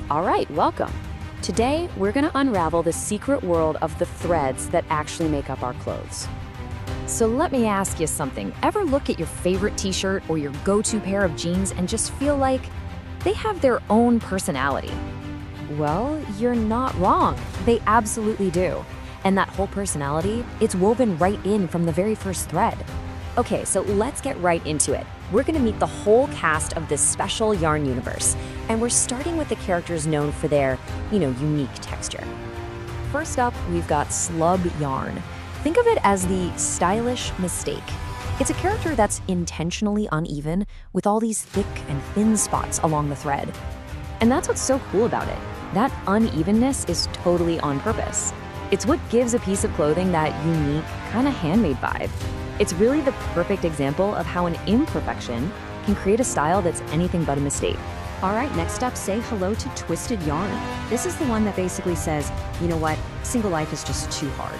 All right, welcome. Today, we're going to unravel the secret world of the threads that actually make up our clothes. So let me ask you something. Ever look at your favorite t-shirt or your go-to pair of jeans and just feel like they have their own personality? Well, you're not wrong. They absolutely do. And that whole personality, it's woven right in from the very first thread. Okay, so let's get right into it. We're gonna meet the whole cast of this special yarn universe. And we're starting with the characters known for their, unique texture. First up, we've got Slub Yarn. Think of it as the stylish mistake. It's a character that's intentionally uneven with all these thick and thin spots along the thread. And that's what's so cool about it. That unevenness is totally on purpose. It's what gives a piece of clothing that unique, kind of handmade vibe. It's really the perfect example of how an imperfection can create a style that's anything but a mistake. All right, next up, say hello to Twisted Yarn. This is the one that basically says, you know what, single life is just too hard.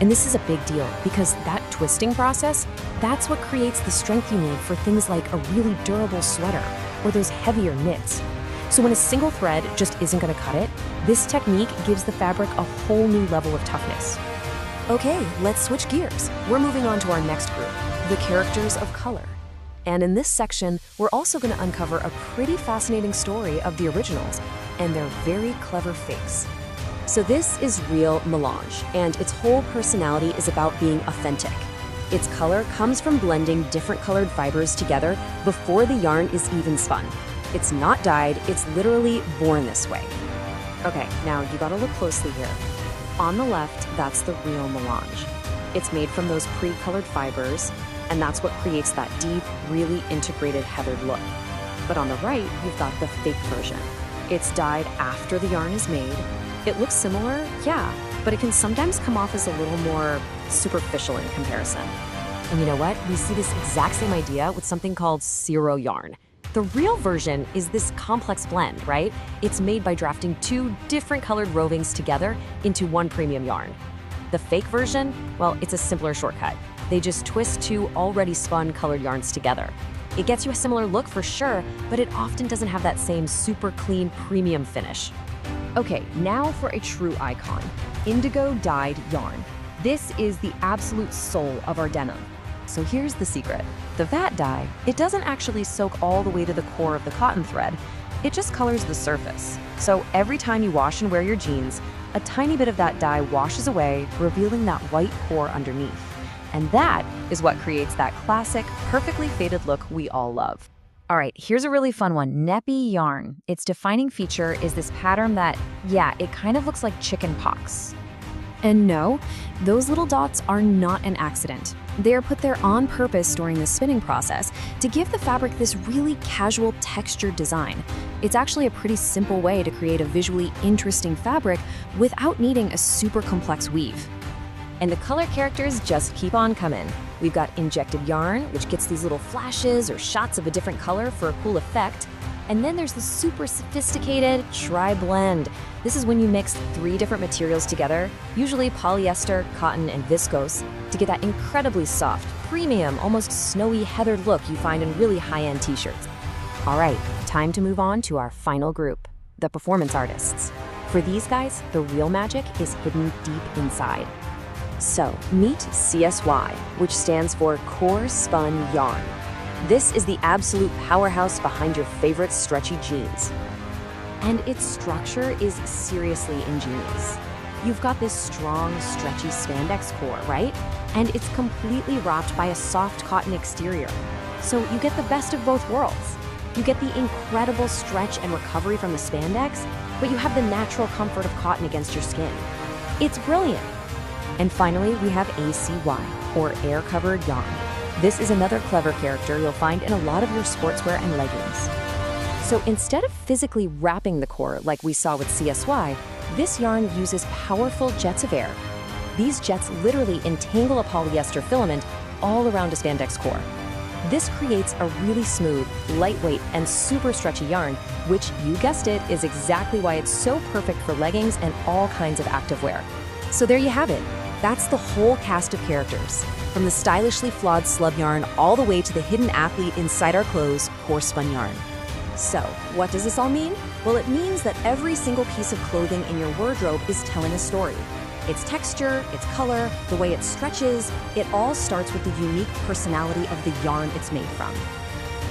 And this is a big deal because that twisting process, that's what creates the strength you need for things like a really durable sweater or those heavier knits. So when a single thread just isn't gonna cut it, this technique gives the fabric a whole new level of toughness. Okay, let's switch gears. We're moving on to our next group, the characters of color. And in this section, we're also gonna uncover a pretty fascinating story of the originals and their very clever fakes. So this is Real Melange, and its whole personality is about being authentic. Its color comes from blending different colored fibers together before the yarn is even spun. It's not dyed, it's literally born this way. Okay, now you gotta look closely here. On the left, that's the Real Melange. It's made from those pre-colored fibers, and that's what creates that deep, really integrated heathered look. But on the right, you've got the fake version. It's dyed after the yarn is made. It looks similar, yeah, but it can sometimes come off as a little more superficial in comparison. And you know what? We see this exact same idea with something called Zero yarn. The real version is this complex blend, right? It's made by drafting two different colored rovings together into one premium yarn. The fake version, well, it's a simpler shortcut. They just twist two already spun colored yarns together. It gets you a similar look for sure, but it often doesn't have that same super clean premium finish. Okay, now for a true icon, indigo dyed yarn. This is the absolute soul of our denim. So here's the secret. The vat dye, it doesn't actually soak all the way to the core of the cotton thread. It just colors the surface. So every time you wash and wear your jeans, a tiny bit of that dye washes away, revealing that white core underneath. And that is what creates that classic, perfectly faded look we all love. All right, here's a really fun one, Neppy yarn. Its defining feature is this pattern that, it kind of looks like chicken pox. And no, those little dots are not an accident. They are put there on purpose during the spinning process to give the fabric this really casual textured design. It's actually a pretty simple way to create a visually interesting fabric without needing a super complex weave. And the color characters just keep on coming. We've got injected yarn, which gets these little flashes or shots of a different color for a cool effect. And then there's the super sophisticated tri-blend. This is when you mix 3 different materials together, usually polyester, cotton, and viscose, to get that incredibly soft, premium, almost snowy heathered look you find in really high-end t-shirts. All right, time to move on to our final group, the performance artists. For these guys, the real magic is hidden deep inside. So, meet CSY, which stands for Core Spun Yarn. This is the absolute powerhouse behind your favorite stretchy jeans. And its structure is seriously ingenious. You've got this strong, stretchy spandex core, right? And it's completely wrapped by a soft cotton exterior. So you get the best of both worlds. You get the incredible stretch and recovery from the spandex, but you have the natural comfort of cotton against your skin. It's brilliant. And finally, we have ACY, or air-covered yarn. This is another clever character you'll find in a lot of your sportswear and leggings. So instead of physically wrapping the core like we saw with CSY, this yarn uses powerful jets of air. These jets literally entangle a polyester filament all around a spandex core. This creates a really smooth, lightweight, and super stretchy yarn, which, you guessed it, is exactly why it's so perfect for leggings and all kinds of activewear. So there you have it. That's the whole cast of characters, from the stylishly flawed slub yarn all the way to the hidden athlete inside our clothes, core spun yarn. So, what does this all mean? Well, it means that every single piece of clothing in your wardrobe is telling a story. Its texture, its color, the way it stretches, it all starts with the unique personality of the yarn it's made from.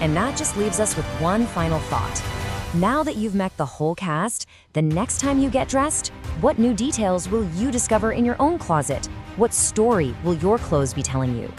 And that just leaves us with one final thought. Now that you've met the whole cast, the next time you get dressed, what new details will you discover in your own closet? What story will your clothes be telling you?